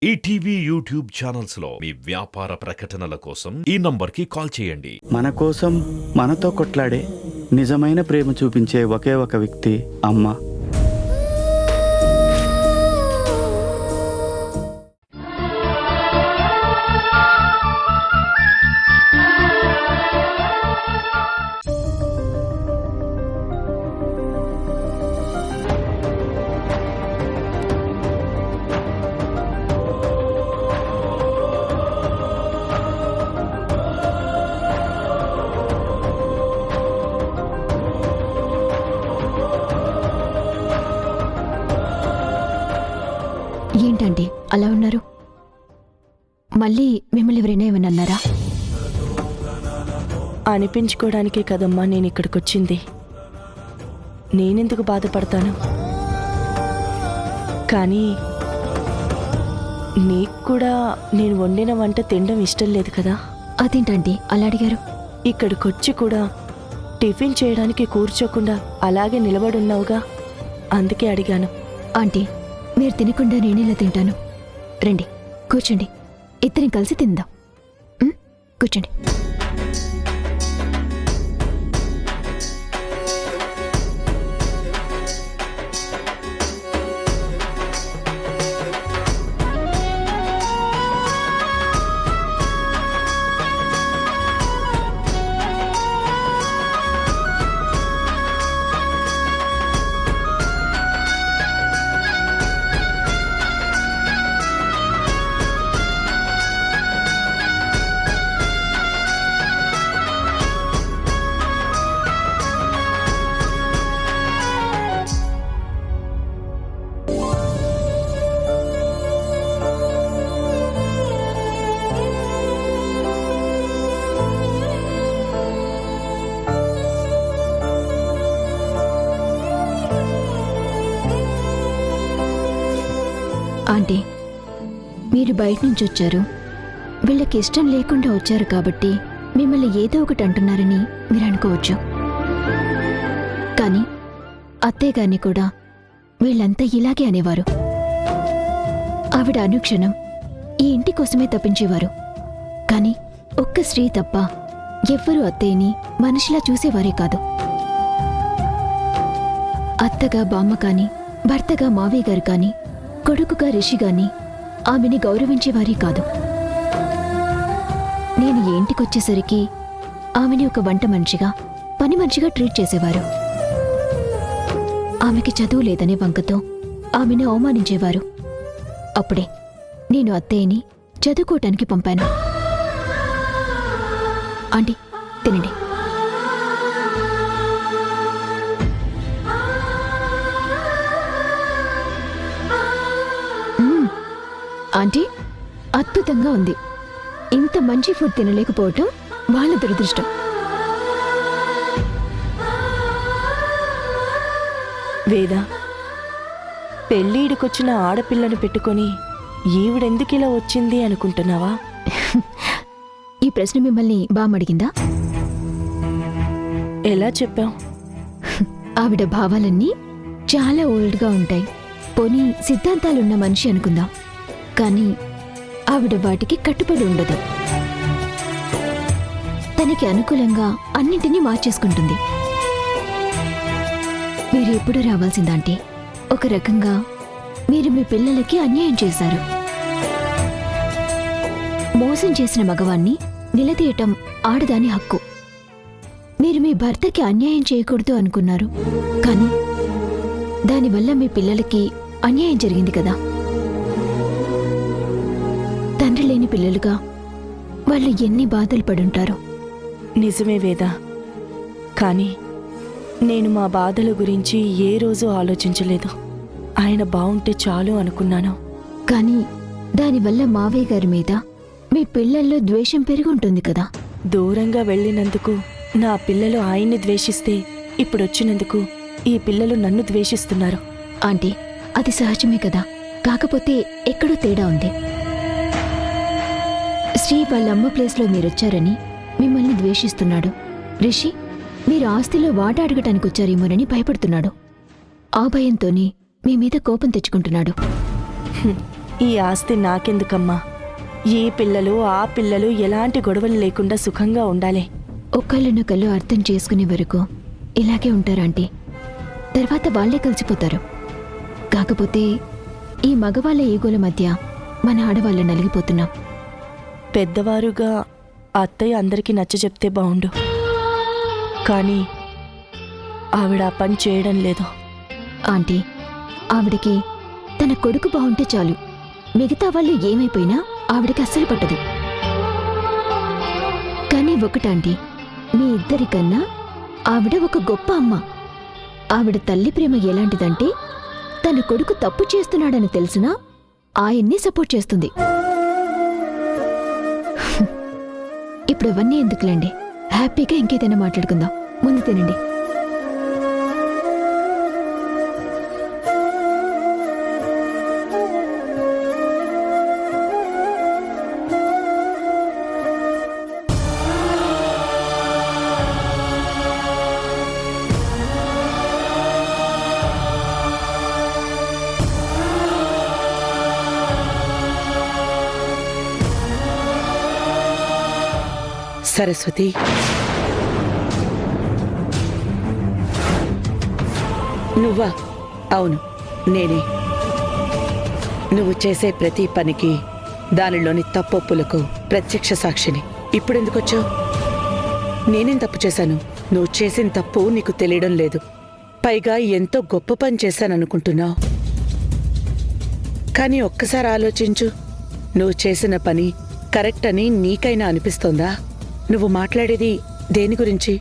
ETV YouTube channels లో మీ వ్యాపార ప్రకటనల కోసం ఈ నంబర్కి కాల్ చేయండి. మన కోసం మనతో కొట్లాడే నిజమైన ప్రేమ చూపించే ఒకే ఒక వ్యక్తి అమ్మ. ఏంటండి అలా ఉన్నారు? మళ్ళీ మిమ్మల్ని ఎవరైనా ఏమన్నా అన్నారా? అనిపించుకోవడానికే కదమ్మా నేను ఇక్కడికొచ్చింది. నేనెందుకు బాధపడతాను? కానీ నీకు కూడా నేను వండిన వంట తినడం ఇష్టం లేదు కదా? అదేంటండి అలా అడిగారు? ఇక్కడికొచ్చి కూడా టిఫిన్ చేయడానికి కూర్చోకుండా అలాగే నిలబడున్నావుగా, అందుకే అడిగాను. ఆంటీ, మీరు తినకుండా నేనేలా తింటాను? రండి కూర్చోండి, ఇద్దరం కలిసి తిందాం. కూర్చోండి. ఆంటీ, మీరు బయట నుంచి వచ్చారు, వీళ్ళకి ఇష్టం లేకుండా వచ్చారు కాబట్టి మిమ్మల్ని ఏదో ఒకటి అంటున్నారని మీరు అనుకోవచ్చు. కానీ అత్తయ్య గారిని కూడా వీళ్ళంతా ఇలాగే అనేవారు. ఆవిడ అనుక్షణం ఈ ఇంటి కోసమే తప్పించేవారు. కానీ ఒక్క స్త్రీ తప్ప ఎవ్వరూ అత్తయ్యని మనిషిలా చూసేవారే కాదు. అత్తగా బామ్మ కాని, భర్తగా మావయ్య గారు కాని, కొడుకుగా రిషి గాని ఆమెని గౌరవించేవారే కాదు. నేను ఈ ఇంటికొచ్చేసరికి ఆమెని ఒక వంట మనిషిగా, పని మనిషిగా ట్రీట్ చేసేవారు. ఆమెకి చదువు లేదనే వంకతో ఆమెను అవమానించేవారు. అప్పుడే నేను అత్తయ్యని చదువుకోవటానికి పంపాను. ఆంటీ, తినండి. ఆంటీ, అద్భుతంగా ఉంది. ఇంత మంచి ఫుడ్ తినలేకపోవటం వాళ్ళ దురదృష్టం. వేద, పెళ్ళీడికొచ్చిన ఆడపిల్లను పెట్టుకొని ఈవిడెందుకిలా వచ్చింది అనుకుంటున్నావా? ఈ ప్రశ్న మిమ్మల్ని బామడిగిందా? ఎలా చెప్పావు? ఆవిడ భావాలన్నీ చాలా ఓల్డ్గా ఉంటాయి. పోనీ సిద్ధాంతాలున్న మనిషి అనుకుందాం, కానీ ఆవిడ వాటికి కట్టుబడి ఉండదు. తనకి అనుకూలంగా అన్నింటినీ మార్చేసుకుంటుంది. మీరు ఎప్పుడు రావాల్సిందంటే, ఒక రకంగా మీరు మీ పిల్లలకి అన్యాయం చేశారు. మోసం చేసిన మగవాణ్ణి నిలదీయటం ఆడదాని హక్కు. మీరు మీ భర్తకి అన్యాయం చేయకూడదు అనుకున్నారు, కానీ దానివల్ల మీ పిల్లలకి అన్యాయం జరిగింది కదా. తండ్రి లేని పిల్లలుగా వాళ్ళు ఎన్ని బాధలు పడుంటారో. నిజమే వేద, కానీ నేను మా బాధల గురించి ఏ రోజు ఆలోచించలేదు. ఆయన బావుంటే చాలు అనుకున్నాను. కానీ దానివల్ల మావయ్య గారి మీద మీ పిల్లల్లో ద్వేషం పెరిగి ఉంటుంది కదా. దూరంగా వెళ్ళినందుకు నా పిల్లలు ఆయన్ని ద్వేషిస్తే, ఇప్పుడొచ్చినందుకు ఈ పిల్లలు నన్ను ద్వేషిస్తున్నారు. ఆంటీ, అది సహజమే కదా. కాకపోతే ఎక్కడో తేడా ఉంది. శ్రీ వాళ్ళమ్మ ప్లేస్లో మీరొచ్చారని మిమ్మల్ని ద్వేషిస్తున్నాడు. రిషి మీరు ఆస్తిలో వాటా అడగటానికి వచ్చారేమోనని భయపడుతున్నాడు. ఆ భయంతోనే మీ మీద కోపం తెచ్చుకుంటున్నాడు. ఈ ఆస్తి నాకెందుకమ్మా? ఈ పిల్లలు ఆ పిల్లలు ఎలాంటి గొడవలు లేకుండా సుఖంగా ఉండాలి. ఒకళ్ళనొకళ్ళు అర్థం చేసుకునే వరకు ఇలాగే ఉంటారు ఆంటీ. తర్వాత వాళ్లే కలిసిపోతారు. కాకపోతే ఈ మగవాళ్ళ ఈగోల మధ్య మన ఆడవాళ్ళ నలిగిపోతున్నాం. పెద్దవారుగా అత్తయ్య అందరికీ నచ్చజెప్తే బావుండు. కానీ ఆవిడ ఆ పని చేయడం లేదు. ఆంటీ, ఆవిడికి తన కొడుకు బాగుంటే చాలు. మిగతా వాళ్ళు ఏమైపోయినా ఆవిడికి అస్సలు పట్టదు. కానీ ఒకటాంటీ, మీ ఇద్దరికన్నా ఆవిడ ఒక గొప్ప అమ్మ. ఆవిడ తల్లి ప్రేమ ఎలాంటిదంటే తన కొడుకు తప్పు చేస్తున్నాడని తెలిసినా ఆయన్ని సపోర్ట్ చేస్తుంది. ఇప్పుడు అవన్నీ ఎందుకులేండి, హ్యాపీగా ఇంకేదైనా మాట్లాడుకుందాం. ముందు తినండి. సరస్వతి, నువ్వా? అవును, నేనే. నువ్వు చేసే ప్రతి పనికి, దానిలోని తప్పొప్పులకు ప్రత్యక్ష సాక్షిని. ఇప్పుడెందుకొచ్చావు? నేనేం తప్పు చేశాను? నువ్వు చేసిన తప్పు నీకు తెలియడం లేదు. పైగా ఎంతో గొప్ప పని చేశాననుకుంటున్నావు. కానీ ఒక్కసారి ఆలోచించు, నువ్వు చేసిన పని కరెక్ట్ అని నీకైనా అనిపిస్తోందా? నువ్వు మాట్లాడేది దేని గురించి?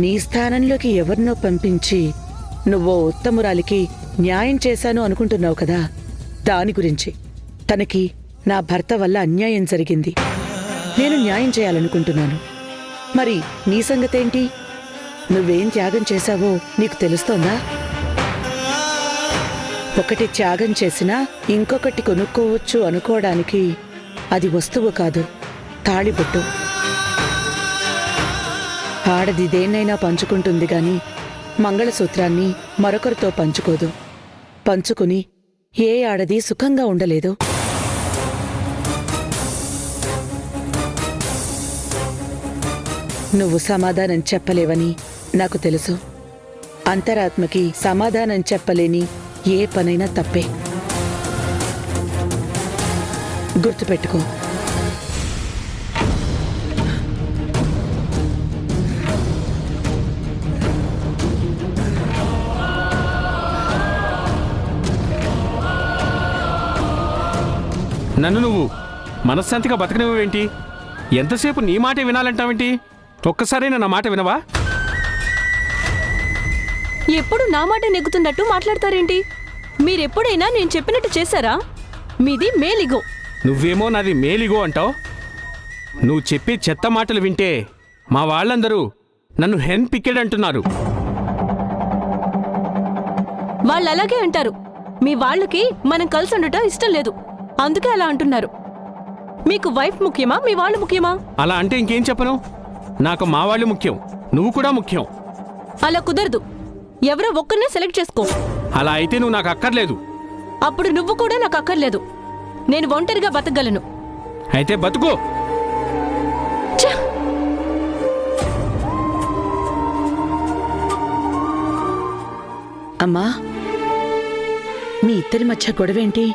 నీ స్థానంలోకి ఎవరినో పంపించి నువ్వో ఉత్తమురాలికి న్యాయం చేశాను అనుకుంటున్నావు కదా, దాని గురించి. తనకి నా భర్త వల్ల అన్యాయం జరిగింది, నేను న్యాయం చేయాలనుకుంటున్నాను. మరి నీ సంగతేంటి? నువ్వేం త్యాగం చేశావో నీకు తెలుస్తోందా? ఒకటి త్యాగం చేసినా ఇంకొకటి కొనుక్కోవచ్చు అనుకోవడానికి అది వస్తువు కాదు, తాళిబొట్టు. ఆడది దేన్నైనా పంచుకుంటుంది గాని మంగళసూత్రాన్ని మరొకరితో పంచుకోదు. పంచుకుని ఏ ఆడది సుఖంగా ఉండలేదు. నువ్వు సమాధానం చెప్పలేవని నాకు తెలుసు. అంతరాత్మకి సమాధానం చెప్పలేని ఏ పనైనా తప్పే. గుర్తుపెట్టుకో. నన్ను నువ్వు మనశ్శాంతిగా బతకనివ్వేంటి? ఎంతసేపు నీ మాటే వినాలంటావేంటి? ఒక్కసారైనా నా మాట వినవా? ఎప్పుడు నా మాట నెగ్గుతున్నట్టు మాట్లాడతారేంటి? మీరెప్పుడైనా నేను చెప్పినట్టు చేశారా? మీది మేలిగో. నువ్వేమో నాది మేలిగో అంటావు. నువ్వు చెప్పే చెత్త మాటలు వింటే మా వాళ్ళందరూ నన్ను హెన్ పిక్కెడ్ అంటున్నారు. వాళ్ళు అలాగే అంటారు. మీ వాళ్ళకి మనం కలిసి ఉండటం ఇష్టం లేదు, అందుకే అలా అంటున్నారు. మీకు వైఫ్ ముఖ్యమా, మీ వాళ్ళు ముఖ్యమా? అలా అంటే ఇంకేం చెప్పను? నాకు మా వాళ్ళు ముఖ్యం, నువ్వు కూడా ముఖ్యం. అలా కుదరదు. ఎవరో ఒక్కరినే సెలెక్ట్ చేసుకో. అలా అయితే నువ్వు నాకు అక్కర్లేదు. అప్పుడు నువ్వు కూడా నాకు అక్కర్లేదు. నేను ఒంటరిగా బతకగలను. అయితే బతుకో. అమ్మా, మీ ఇద్దరి మధ్య గొడవేంటి?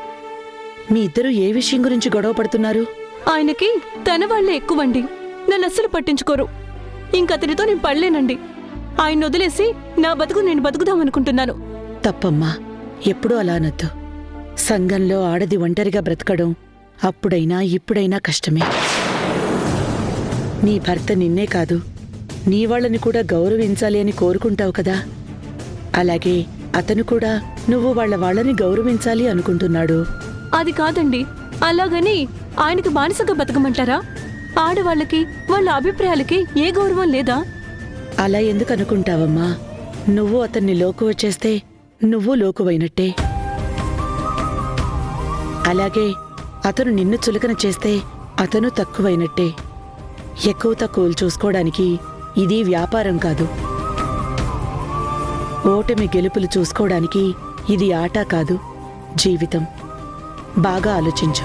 మీ ఇద్దరు ఏ విషయం గురించి గొడవ పడుతున్నారు? ఆయనకి తన వాళ్లే ఎక్కువండి. నన్ను అస్సలు పట్టించుకోరు. ఇంకతనితో నేను పడలేనండి. ఆయన వదిలేసి నా బతుకు నేను బతుకుదామనుకుంటున్నాను. తప్పమ్మా, ఎప్పుడూ అలా అనొద్దు. సంఘంలో ఆడది ఒంటరిగా బ్రతకడం అప్పుడైనా ఇప్పుడైనా కష్టమే. నీ భర్త నిన్నే కాదు, నీ వాళ్ళని కూడా గౌరవించాలి అని కోరుకుంటావు కదా. అలాగే అతను కూడా నువ్వు వాళ్ళని గౌరవించాలి అనుకుంటున్నాడు. అది కాదండి. అలాగని ఆయనకి బానిసగా బతకమంటారా? ఆడవాళ్ళకి వాళ్ళ అభిప్రాయాలకి ఏ గౌరవం లేదా? అలా ఎందుకు అనుకుంటావమ్మా? నువ్వు అతన్ని లోకువ చేస్తే నువ్వు లోకువైనట్టే. అలాగే అతను నిన్ను చులకన చేస్తే అతను తక్కువైనట్టే. ఎక్కువ తక్కువలు చూసుకోవడానికి ఇది వ్యాపారం కాదు. ఓటమి గెలుపులు చూసుకోవడానికి ఇది ఆట కాదు, జీవితం. బాగా ఆలోచించు.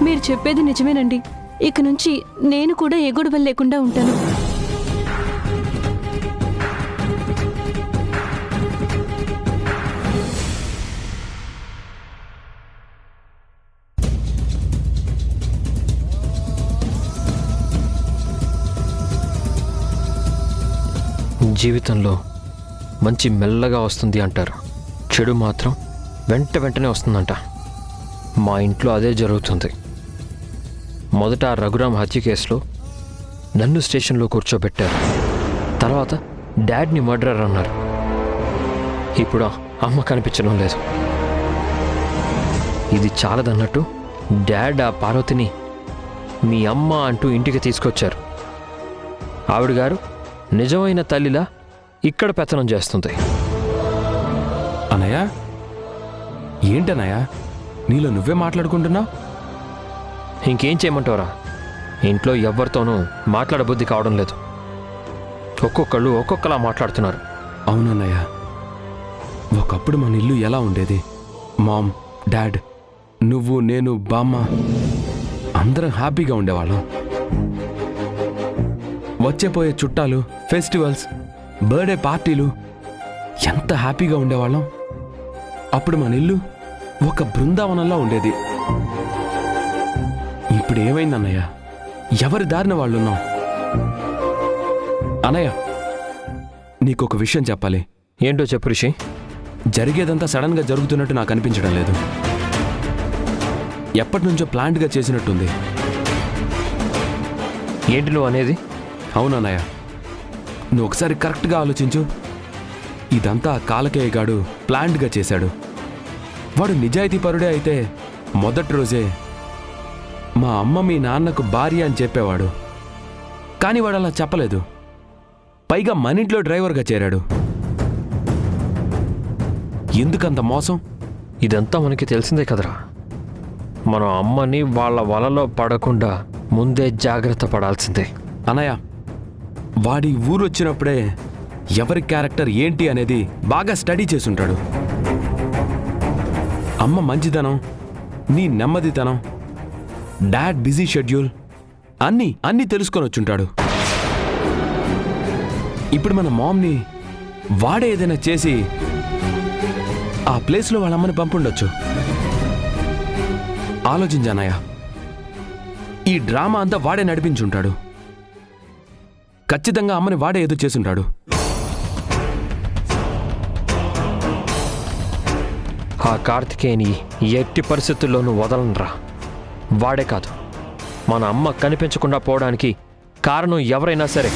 మీరు చెప్పేది నిజమేనండి. ఇక నుంచి నేను కూడా ఏ గొడవలు లేకుండా ఉంటాను. జీవితంలో మంచి మెల్లగా వస్తుంది అంటారు, చెడు మాత్రం వెంటనే వస్తుందంట. మా ఇంట్లో అదే జరుగుతుంది. మొదట ఆ రఘురామ్ హత్య కేసులో నన్ను స్టేషన్లో కూర్చోబెట్టారు. తర్వాత డాడ్ని మర్డరర్ అన్నారు. ఇప్పుడు అమ్మ కనిపించడం లేదు. ఇది చాలదన్నట్టు డాడ్ ఆ పార్వతిని మీ అమ్మ అంటూ ఇంటికి తీసుకొచ్చారు. ఆవిడ గారు నిజమైన తల్లిలా ఇక్కడ పెత్తనం చేస్తుంది. అన్నయ్య, ఏంటన్నయ్య నీలో నువ్వే మాట్లాడుకుంటున్నావు? ఇంకేం చేయమంటారా? ఇంట్లో ఎవరితోనూ మాట్లాడబుద్ధి కావడం లేదు. ఒక్కొక్కళ్ళు ఒక్కొక్కలా మాట్లాడుతున్నారు. అవునన్నయ్య, ఒకప్పుడు మన ఇల్లు ఎలా ఉండేది? మామ్, డాడ్, నువ్వు, నేను, బామ్మ అందరం హ్యాపీగా ఉండేవాళ్ళం. వచ్చేపోయే చుట్టాలు, ఫెస్టివల్స్, బర్త్డే పార్టీలు ఎంత హ్యాపీగా ఉండేవాళ్ళం. అప్పుడు మన ఇల్లు ఒక బృందావనంలా ఉండేది. ఇప్పుడు ఏమైందన్నయ్య? ఎవరి దారిన వాళ్ళున్నాం. అన్నయ్య, నీకొక విషయం చెప్పాలి. ఏంటో చెప్పు రిషి. జరిగేదంతా సడన్గా జరుగుతున్నట్టు నాకు అనిపించడం లేదు. ఎప్పటి నుంచో ప్లాన్డ్గా చేసినట్టుంది. ఏంటి నువ్వు అనేది? అవునన్నయ్య, నువ్వు ఒకసారి కరెక్ట్గా ఆలోచించు. ఇదంతా కాలకేయ గాడు ప్లాన్డ్గా చేశాడు. వాడు నిజాయితీపరుడే అయితే మొదటి రోజే మా అమ్మ మీ నాన్నకు భార్య అని చెప్పేవాడు. కానీ వాడు అలా చెప్పలేదు. పైగా మన ఇంట్లో డ్రైవర్గా చేరాడు. ఎందుకంత మోసం? ఇదంతా మనకి తెలిసిందే కదరా. మనం అమ్మని వాళ్ళ వలలో పడకుండా ముందే జాగ్రత్త పడాల్సిందే. అన్నయ్య, వాడి ఊరు వచ్చినప్పుడే ఎవరి క్యారెక్టర్ ఏంటి అనేది బాగా స్టడీ చేసుంటాడు. అమ్మ మంచితనం, నీ నెమ్మదితనం, డాడ్ బిజీ షెడ్యూల్ అన్నీ తెలుసుకొని వచ్చుంటాడు. ఇప్పుడు మన మామ్ని వాడే ఏదైనా చేసి ఆ ప్లేస్లో వాళ్ళ అమ్మని పంపుండొచ్చు. ఆలోచించానయ్య, ఈ డ్రామా అంతా వాడే నడిపించుంటాడు. ఖచ్చితంగా అమ్మని వాడే ఏదో చేసుంటాడు. ఆ కార్తికేయని ఎట్టి పరిస్థితుల్లోనూ వదలనరా. వాడే కాదు, మన అమ్మ కనిపించకుండా పోవడానికి కారణం ఎవరైనా సరే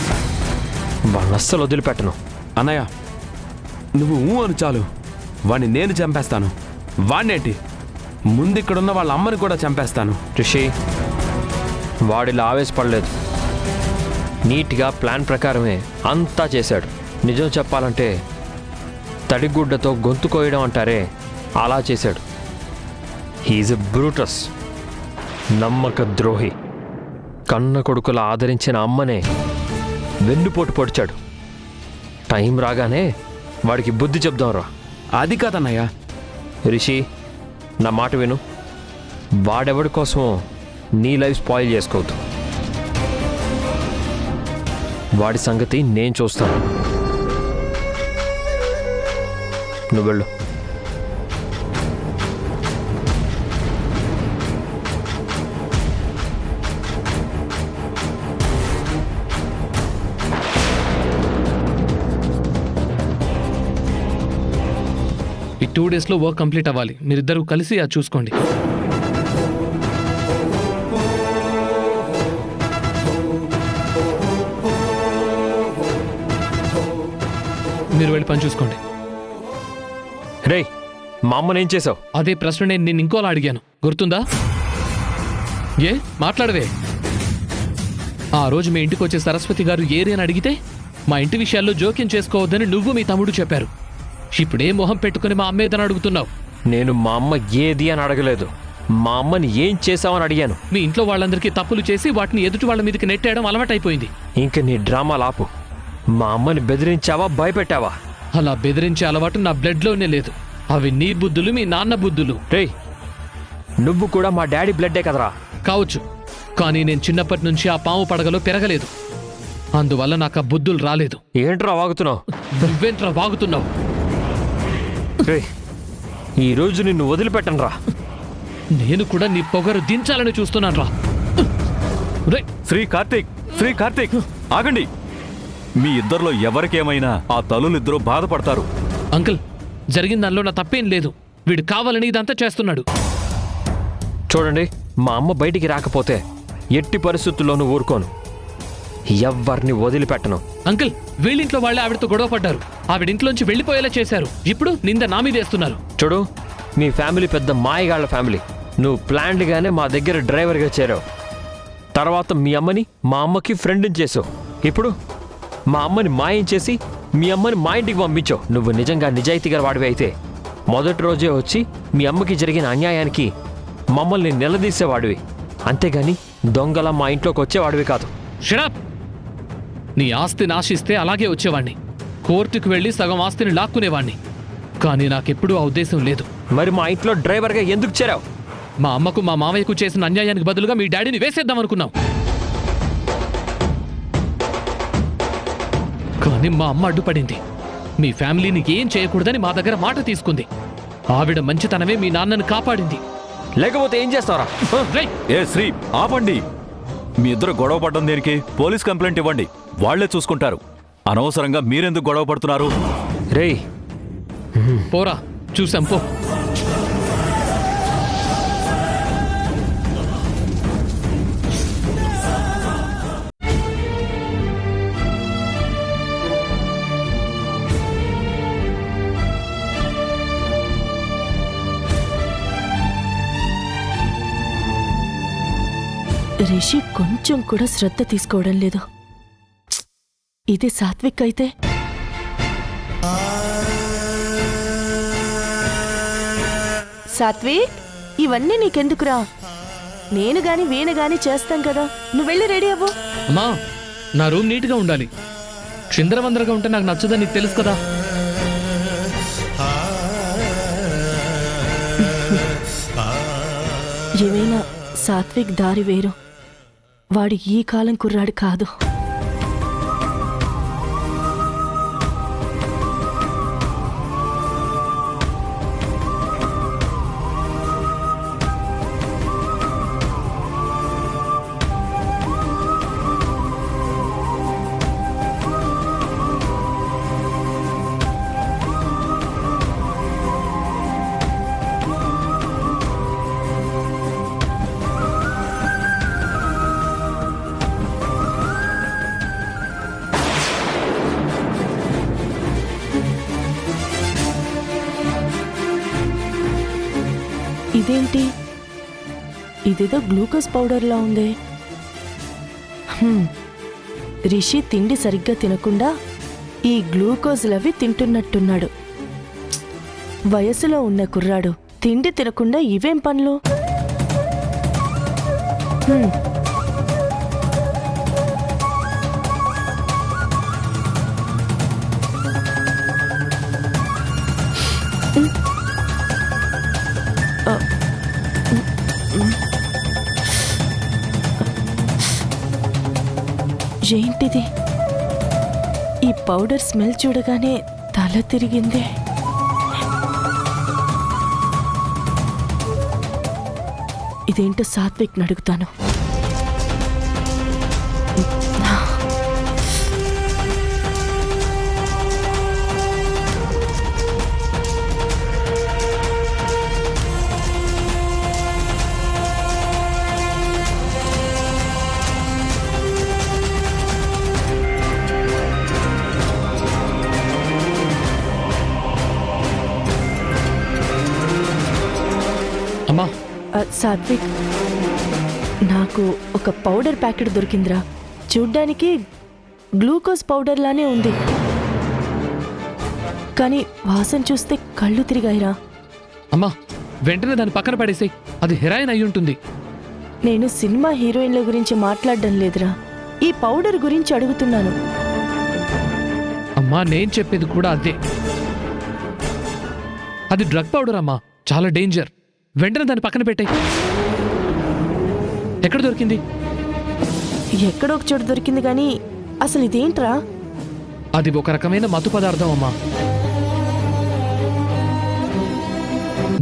వాళ్ళని అస్సలు వదిలిపెట్టను. అన్నయ్య, నువ్వు అను చాలు, వాణ్ణి నేను చంపేస్తాను. వాణ్ణేంటి, ముందిక్కడున్న వాళ్ళ అమ్మని కూడా చంపేస్తాను. రిషి, వాడిలా ఆవేశపడలేదు. నీట్గా ప్లాన్ ప్రకారమే అంతా చేశాడు. నిజం చెప్పాలంటే తడిగుడ్డతో గొంతు కోయడం అంటారే, అలా చేశాడు. హీఈస్ ఎ బ్రూటస్, నమ్మక ద్రోహి. కన్న కొడుకుల ఆదరించిన అమ్మనే వెన్నుపోటు పొడిచాడు. టైం రాగానే వాడికి బుద్ధి చెప్దాంరా. అది కాదన్నయ్య. రిషి, నా మాట విను. వాడెవడి కోసమో నీ లైఫ్ స్పాయిల్ చేసుకోవద్దు. వాడి సంగతి నేను చూస్తాను. నువ్వు వెళ్ళు. ఈ 2 డేస్లో వర్క్ కంప్లీట్ అవ్వాలి. మీరిద్దరూ కలిసి అది చూసుకోండి. మీరు వెళ్ళి పని చూసుకోండి. రేయ్, మా అమ్మనేం చేసావు? అదే ప్రశ్న నేను నిన్ను ఇంకోలా అడిగాను, గుర్తుందా? ఏ మాట్లాడవే? ఆ రోజు మీ ఇంటికి వచ్చే సరస్వతి గారు ఏరి అని అడిగితే మా ఇంటి విషయాల్లో జోక్యం చేసుకోవద్దని నువ్వు మీ తమ్ముడు చెప్పారు. ఇప్పుడే మొహం పెట్టుకుని మా అమ్మేదని అడుగుతున్నావు. నేను మా అమ్మ ఏది అని అడగలేదు. మా అమ్మని ఏం చేసావని అడిగాను. మీ ఇంట్లో వాళ్ళందరికీ తప్పులు చేసి వాటిని ఎదుటి వాళ్ళ మీదకి నెట్టేయడం అలవాటైపోయింది. ఇంక నీ డ్రామాలు ఆపు. మా అమ్మని బెదిరించావా, భయపెట్టావా? అలా బెదిరించే అలవాటు నా బ్లడ్లోనే లేదు. అవి నీ బుద్ధులు, మీ నాన్న బుద్ధులు. రేయ్, నువ్వు కూడా మా డాడీ బ్లడ్డే కదరా. కావచ్చు, కానీ నేను చిన్నప్పటి నుంచి ఆ పాము పడగలో పెరగలేదు. అందువల్ల నాకు ఆ బుద్ధులు రాలేదు. ఏంట్రా వాగుతున్నావు? నువ్వేంట్రా వాగుతున్నావు? రేయ్, ఈ రోజు నిన్ను వదిలిపెట్టను రా. నేను కూడా నీ పొగరు దించాలని చూస్తున్నాను రా. రేయ్, శ్రీ కార్తీక్ ఆగండి. మీ ఇద్దరిలో ఎవరికేమైనా ఆ తల్లులిద్దరూ బాధపడతారు. అంకుల్, జరిగిన దానిలో నా తప్పేం లేదు. వీడు కావాలని ఇదంతా చేస్తున్నాడు. చూడండి, మా అమ్మ బయటికి రాకపోతే ఎట్టి పరిస్థితుల్లోనూ ఊరుకోను. ఎవ్వరిని వదిలిపెట్టను. అంకుల్, వీళ్ళింట్లో వాళ్ళే ఆవిడతో గొడవ పడ్డారు. ఆవిడింట్లోంచి వెళ్ళిపోయేలా చేశారు. ఇప్పుడు నింద నా మీద వేస్తున్నారు. చూడు, మీ ఫ్యామిలీ పెద్ద మాయగాళ్ల ఫ్యామిలీ. నువ్వు ప్లాన్డ్గానే మా దగ్గర డ్రైవర్గా చేరావు. తర్వాత మీ అమ్మని మా అమ్మకి ఫ్రెండ్ని చేసావు. ఇప్పుడు మా అమ్మని మాయం చేసి మీ అమ్మని మా ఇంటికి పంపించావు. నువ్వు నిజంగా నిజాయితీగా వాడివి అయితే మొదటి రోజే వచ్చి మీ అమ్మకి జరిగిన అన్యాయానికి మమ్మల్ని నిలదీసేవాడివి, అంతేగాని దొంగల మా ఇంట్లోకి వచ్చేవాడివి కాదు. షడప్! నీ ఆస్తిని ఆశిస్తే అలాగే వచ్చేవాణ్ణి. కోర్టుకు వెళ్ళి సగం ఆస్తిని లాక్కునేవాణ్ణి. కానీ నాకెప్పుడూ ఆ ఉద్దేశం లేదు. మరి మా ఇంట్లో డ్రైవర్గా ఎందుకు చేరావు? మా అమ్మకు మా మావయ్యకు చేసిన అన్యాయానికి బదులుగా మీ డాడీని వేసేద్దామనుకున్నాం. కానీ మా అమ్మ అడ్డుపడింది. మీ ఫ్యామిలీని ఏం చేయకూడదని మా దగ్గర మాట తీసుకుంది. ఆవిడ మంచితనమే మీ నాన్నను కాపాడింది. లేకపోతే ఏం చేస్తావరా? ఏ శ్రీ, ఆపండి. మీ ఇద్దరు గొడవ పడ్డం దేనికి? పోలీస్ కంప్లైంట్ ఇవ్వండి, వాళ్లే చూసుకుంటారు. అనవసరంగా మీరెందుకు గొడవ పడుతున్నారు? రేయ్, పోరా, చూసాం పో. రిషి కొంచెం కూడా శ్రద్ధ తీసుకోవడం లేదు. ఇది సాత్విక్ అయితే సాత్విక్, ఇవన్నీ నీకెందుకురా? నేను గాని వీణ గాని చేస్తాం కదా. నువ్వు వెళ్ళి రెడీ అవ్వు. అమ్మా, నా రూమ్ నీట్గా ఉండాలి. చిందరవందరగా ఉంటే నాకు నచ్చదని నీకు తెలుసు కదా. ఏమైనా సాత్విక్ దారి వేరు. వాడు ఈ కాలం కుర్రాడు కాదు. ఇదేంటి? ఇదేదో గ్లూకోజ్ పౌడర్లా ఉంది. రిషి తిండి సరిగ్గా తినకుండా ఈ గ్లూకోజ్లవి తింటున్నట్టున్నాడు. వయసులో ఉన్న కుర్రాడు తిండి తినకుండా ఇవేం పనులు? ఏంటిది? ఈ పౌడర్ స్మెల్ చూడగానే తల తిరిగింది. ఇదేంటో సాత్విక్ నడుగుతాను. అమ్మా, సాత్విక్, నాకు ఒక పౌడర్ ప్యాకెట్ దొరికిందిరా. చూడ్డానికి గ్లూకోజ్ పౌడర్ లానే ఉంది, కానీ వాసన చూస్తే కళ్ళు తిరిగాయిరా. అమ్మా, వెంటనే దాన్ని పక్కన పడేసేయ్. అది హెరాయిన్ అయి ఉంటుంది. నేను సినిమా హీరోయిన్ల గురించి మాట్లాడడం లేదురా, ఈ పౌడర్ గురించి అడుగుతున్నాను. అమ్మా, నేను చెప్పేది కూడా అదే. అది డ్రగ్ పౌడర్ అమ్మా, చాలా డేంజర్. వెంటనే దాన్ని పక్కన పెట్టే. ఎక్కడ దొరికింది? ఎక్కడో ఒక చోటు దొరికింది కానీ అసలు ఇదేంట్రా? అది ఒక రకమైన మత్తు పదార్థం అమ్మా.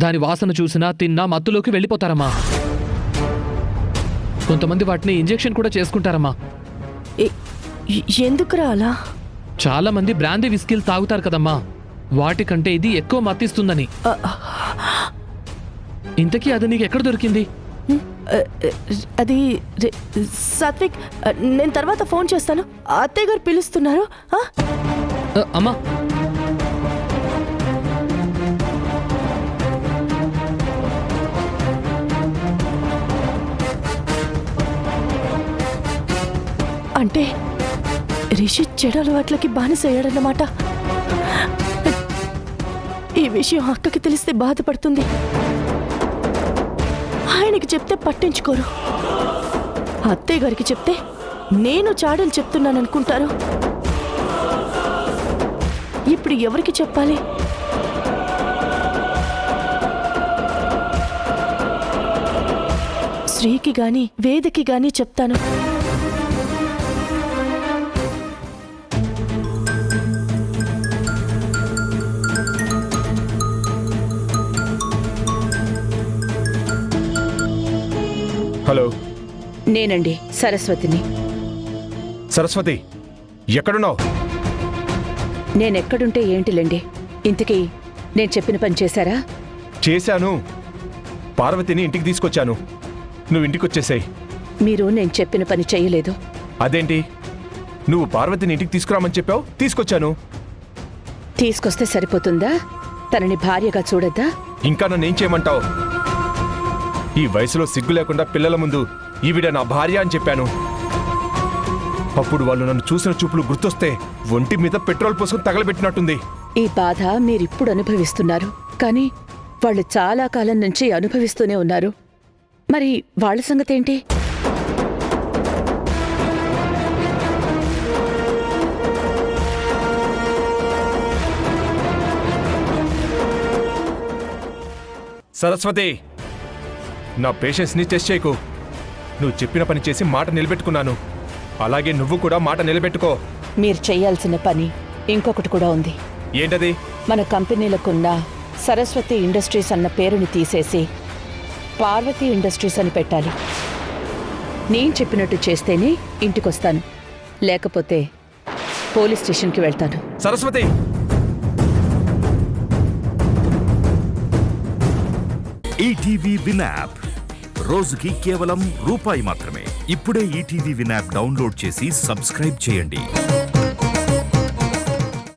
దాని వాసన చూసినా తిన్నా మత్తులోకి వెళ్ళిపోతారమ్మా. కొంతమంది వాటిని ఇంజెక్షన్ కూడా చేసుకుంటారమ్మా. ఎందుకురా అలా? చాలా మంది బ్రాందీ విస్కీలు తాగుతారు కదమ్మా, వాటికంటే ఇది ఎక్కువ మత్తిస్తుందని. ఇంతకీ అది నీకు ఎక్కడ దొరికింది? అది సాత్విక్, నేను తర్వాత ఫోన్ చేస్తాను. అత్తయ్య గారు పిలుస్తున్నారు. అమ్మా, అంటే రిషి చెడు అలవాట్లకి బానిసయ్యాడన్నమాట. ఈ విషయం అక్కకి తెలిస్తే బాధపడుతుంది. ఆయనకి చెప్తే పట్టించుకోరు. అత్తయ్య గారికి చెప్తే నేను చాడలు చెప్తున్నాననుకుంటారు. ఇప్పుడు ఎవరికి చెప్పాలి? శ్రీకి గాని వేదకి గాని చెప్తాను. హలో, నేనండి సరస్వతిని. సరస్వతి, ఎక్కడున్నావు? నేనెక్కడుంటే ఏంటిలేండి. ఇంతకీ నేను చెప్పిన పని చేశారా? చేశాను. పార్వతిని ఇంటికి తీసుకొచ్చాను. నువ్వు ఇంటికి వచ్చేసాయి. మీరు నేను చెప్పిన పని చెయ్యలేదు. అదేంటి? నువ్వు పార్వతిని ఇంటికి తీసుకురామని చెప్పావు, తీసుకొచ్చాను. తీసుకొస్తే సరిపోతుందా? తనని భార్యగా చూడద్దా? ఇంకా నన్నేం చేయమంటావు? ఈ వయసులో సిగ్గు లేకుండా పిల్లల ముందు ఈవిడ నా భార్య అని చెప్పాను. అప్పుడు వాళ్ళు నన్ను చూసిన చూపులు గుర్తొస్తే ఒంటి మీద పెట్రోల్ పోసుకుని తగలబెట్టినట్టుంది. ఈ బాధ మీరిప్పుడు అనుభవిస్తున్నారు, కానీ వాళ్ళు చాలా కాలం నుంచి అనుభవిస్తూనే ఉన్నారు. మరి వాళ్ళ సంగతేంటి? సరస్వతి, నా పేషెన్స్ని టెస్ట్ చేయకు. నువ్వు చెప్పిన పని చేసి మాట నిలబెట్టుకున్నాను. అలాగే నువ్వు కూడా మాట నిలబెట్టుకో. మీరు చెయ్యాల్సిన పని ఇంకొకటి కూడా ఉంది. ఏంటది? మన కంపెనీలకున్న సరస్వతి ఇండస్ట్రీస్ అన్న పేరుని తీసేసి పార్వతి ఇండస్ట్రీస్ అని పెట్టాలి. నేను చెప్పినట్టు చేస్తేనే ఇంటికొస్తాను, లేకపోతే పోలీస్ స్టేషన్కి వెళ్తాను. సరస్వతి, ఈటీవీ విన్ యాప్ రోజుకి కేవలం రూపాయి మాత్రమే. ఇప్పుడే ఈటీవీ విన్ యాప్ డౌన్లోడ్ చేసి సబ్స్క్రైబ్ చేయండి.